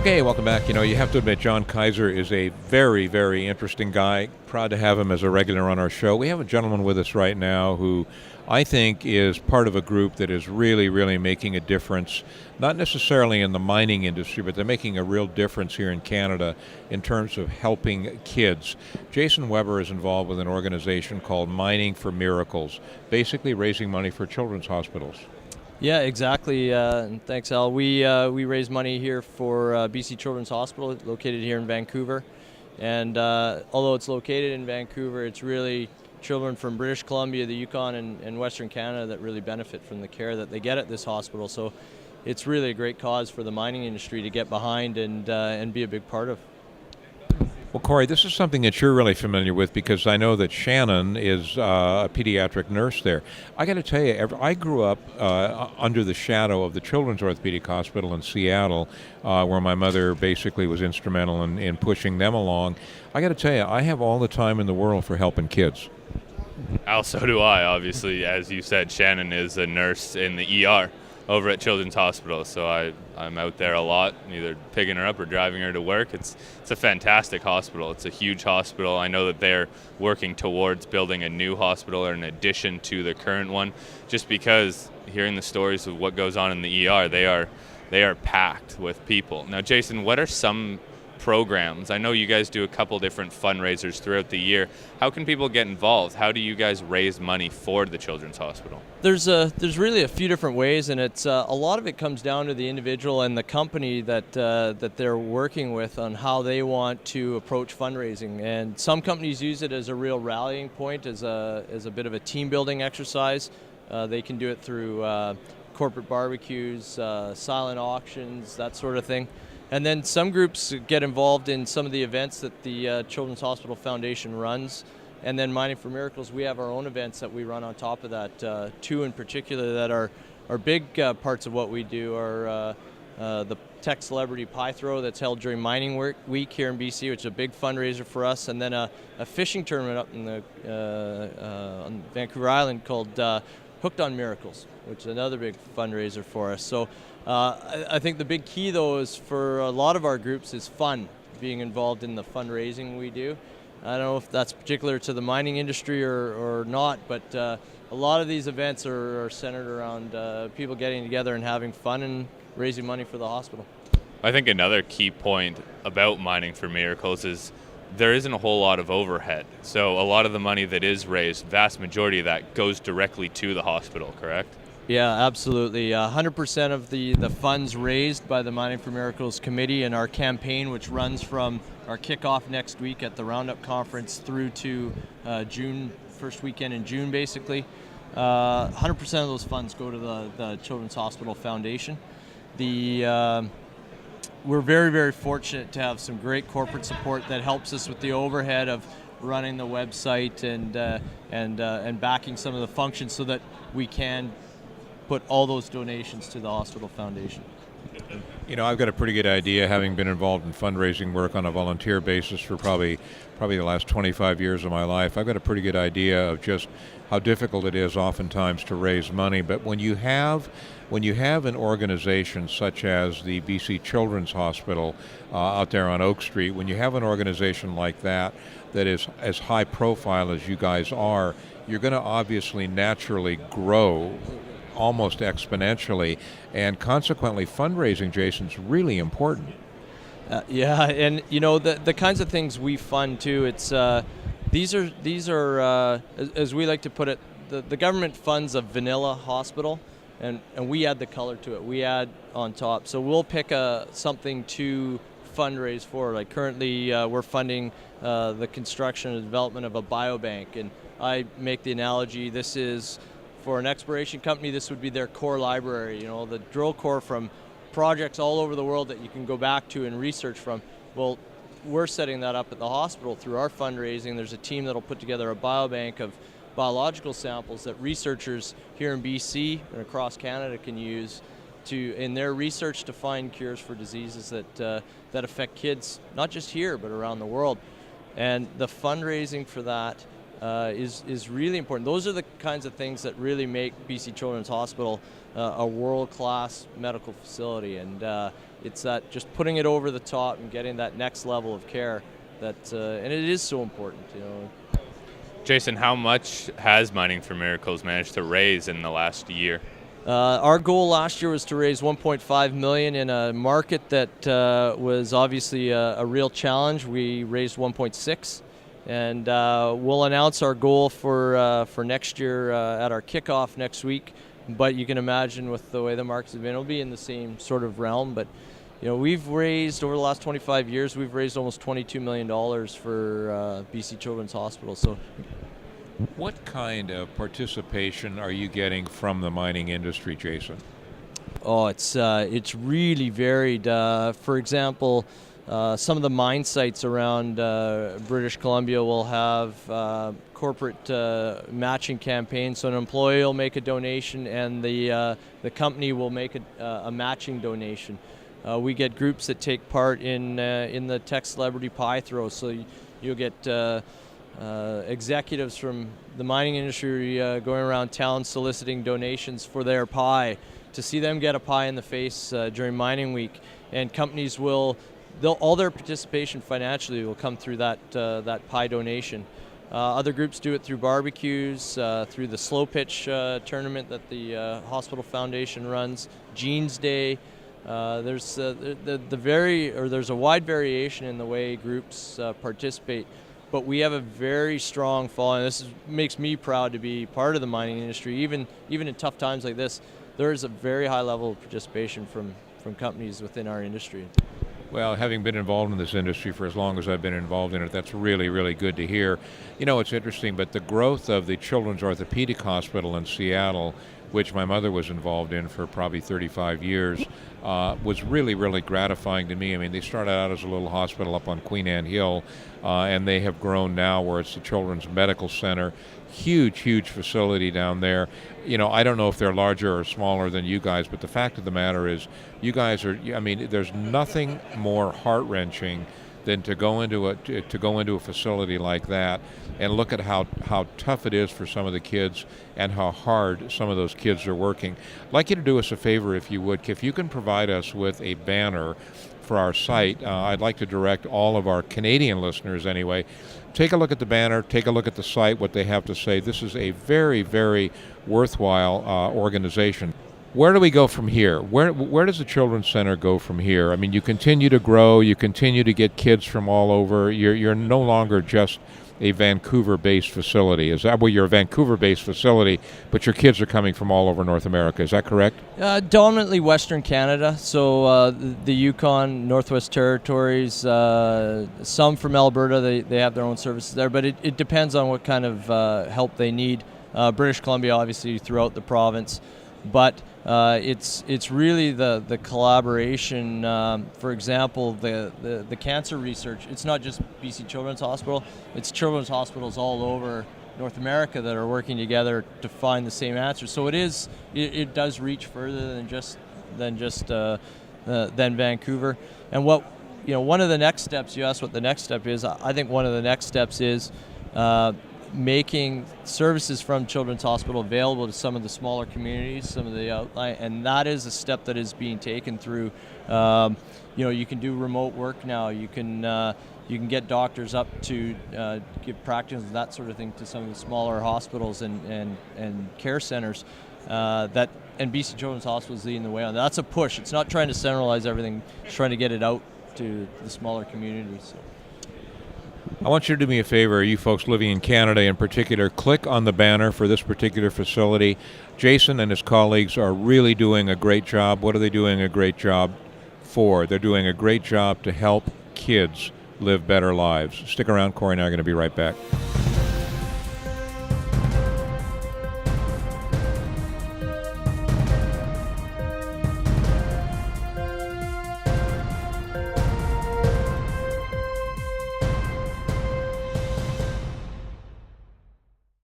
Okay, welcome back. You know, you have to admit, John Kaiser is a very, very interesting guy. Proud to have him as a regular on our show. We have a gentleman with us right now who I think is part of a group that is really, really making a difference, not necessarily in the mining industry, but they're making a real difference here in Canada in terms of helping kids. Jason Weber is involved with an organization called Mining for Miracles, basically raising money for children's hospitals. Yeah, exactly. And thanks, Al. We raise money here for BC Children's Hospital, located here in Vancouver. And although it's located in Vancouver, it's really children from British Columbia, the Yukon, and Western Canada that really benefit from the care that they get at this hospital. So it's really a great cause for the mining industry to get behind and be a big part of. Well, Corey, this is something that you're really familiar with because I know that Shannon is a pediatric nurse there. I got to tell you, I grew up under the shadow of the Children's Orthopedic Hospital in Seattle, where my mother basically was instrumental in pushing them along. I got to tell you, I have all the time in the world for helping kids. Al, so do I. Obviously, as you said, Shannon is a nurse in the ER over at Children's Hospital, so I'm out there a lot, either picking her up or driving her to work. It's a fantastic hospital. It's a huge hospital. I know that they're working towards building a new hospital or an addition to the current one, just because hearing the stories of what goes on in the ER, they are packed with people. Now, Jason, what are some programs? I know you guys do a couple different fundraisers throughout the year. How can people get involved? How do you guys raise money for the Children's Hospital? There's really a few different ways, and it's a lot of it comes down to the individual and the company that they're working with on how they want to approach fundraising. And some companies use it as a real rallying point, as a bit of a team building exercise. They can do it through corporate barbecues, silent auctions, that sort of thing. And then some groups get involved in some of the events that the Children's Hospital Foundation runs. And then Mining for Miracles, we have our own events that we run on top of that. Two in particular that are big parts of what we do are the Tech Celebrity Pie Throw that's held during Mining Week here in BC, which is a big fundraiser for us. And then a fishing tournament up in on Vancouver Island called Hooked on Miracles, which is another big fundraiser for us. So I think the big key, though, is for a lot of our groups is fun, being involved in the fundraising we do. I don't know if that's particular to the mining industry or not, but a lot of these events are centered around people getting together and having fun and raising money for the hospital. I think another key point about Mining for Miracles is there isn't a whole lot of overhead. So a lot of the money that is raised, vast majority of that goes directly to the hospital, correct? Yeah, absolutely. 100% of the funds raised by the Mining for Miracles Committee and our campaign, which runs from our kickoff next week at the Roundup Conference through to June, first weekend in June, basically. 100% of those funds go to the Children's Hospital Foundation. We're very, very fortunate to have some great corporate support that helps us with the overhead of running the website and backing some of the functions so that we can put all those donations to the hospital foundation. You know, I've got a pretty good idea, having been involved in fundraising work on a volunteer basis for probably the last 25 years of my life. I've got a pretty good idea of just how difficult it is oftentimes to raise money. But when you have an organization such as the BC Children's Hospital out there on Oak Street, when you have an organization like that is as high profile as you guys are, you're going to obviously naturally grow almost exponentially, and consequently fundraising, Jason's really important. Yeah, and you know the kinds of things we fund too. It's these are as we like to put it, the government funds a vanilla hospital, and we add the color to it. We add on top. So we'll pick something to fundraise for. Like currently, we're funding the construction and development of a biobank, and I make the analogy. This is for an exploration company, this would be their core library, you know, the drill core from projects all over the world that you can go back to and research from. Well, we're setting that up at the hospital through our fundraising. There's a team that'll put together a biobank of biological samples that researchers here in BC and across Canada can use in their research to find cures for diseases that affect kids, not just here, but around the world. And the fundraising for that is really important. Those are the kinds of things that really make BC Children's Hospital a world-class medical facility, and it's that just putting it over the top and getting that next level of care that, and it is so important, Jason, how much has Mining for Miracles managed to raise in the last year? Our goal last year was to raise 1.5 million in a market that was obviously a real challenge. We raised 1.6, and we'll announce our goal for next year at our kickoff next week. But you can imagine with the way the markets have been, it'll be in the same sort of realm. But we've raised over the last 25 years, we've raised almost $22 million for BC Children's Hospital. So, what kind of participation are you getting from the mining industry, Jason? Oh, it's really varied. For example, some of the mine sites around British Columbia will have corporate matching campaigns. So an employee will make a donation, and the company will make a matching donation. We get groups that take part in the Tech Celebrity Pie Throw. So you'll get executives from the mining industry going around town soliciting donations for their pie, to see them get a pie in the face during mining week. And companies all their participation financially will come through that pie donation. Other groups do it through barbecues, through the slow pitch tournament that the Hospital Foundation runs, Jeans Day. There's a wide variation in the way groups participate, but we have a very strong following. Makes me proud to be part of the mining industry. Even in tough times like this, there is a very high level of participation from companies within our industry. Well, having been involved in this industry for as long as I've been involved in it, that's really, really good to hear. It's interesting, but the growth of the Children's Orthopedic Hospital in Seattle, which my mother was involved in for probably 35 years, was really, really gratifying to me. I mean, they started out as a little hospital up on Queen Anne Hill, and they have grown now where it's the Children's Medical Center. Huge, huge facility down there. I don't know if they're larger or smaller than you guys, but the fact of the matter is, you guys are, there's nothing more heart-wrenching than to go into a facility like that and look at how tough it is for some of the kids and how hard some of those kids are working. I'd like you to do us a favor, if you would. If you can provide us with a banner for our site, I'd like to direct all of our Canadian listeners anyway, take a look at the banner, take a look at the site, what they have to say. This is a very, very worthwhile organization. Where do we go from here? Where does the Children's Center go from here? I mean, you continue to grow, you continue to get kids from all over. You're no longer just a Vancouver-based facility. Is that where you're a Vancouver-based facility, but your kids are coming from all over North America? Is that correct? Dominantly Western Canada, so the Yukon, Northwest Territories, some from Alberta, they have their own services there, but it depends on what kind of help they need. British Columbia, obviously, throughout the province, but it's really the collaboration. For example, the cancer research, it's not just BC Children's Hospital, it's children's hospitals all over North America that are working together to find the same answer. So it does reach further than Vancouver. And one of the next steps, you asked what the next step is, I think one of the next steps is making services from Children's Hospital available to some of the smaller communities, some of the outlying, and that is a step that is being taken through. You can do remote work now. You can get doctors up to give practice and that sort of thing to some of the smaller hospitals and care centers. And BC Children's Hospital is leading the way on that. That's a push. It's not trying to centralize everything. It's trying to get it out to the smaller communities. So. I want you to do me a favor, you folks living in Canada in particular, click on the banner for this particular facility. Jason and his colleagues are really doing a great job. What are they doing a great job for? They're doing a great job to help kids live better lives. Stick around, Corey and I are going to be right back.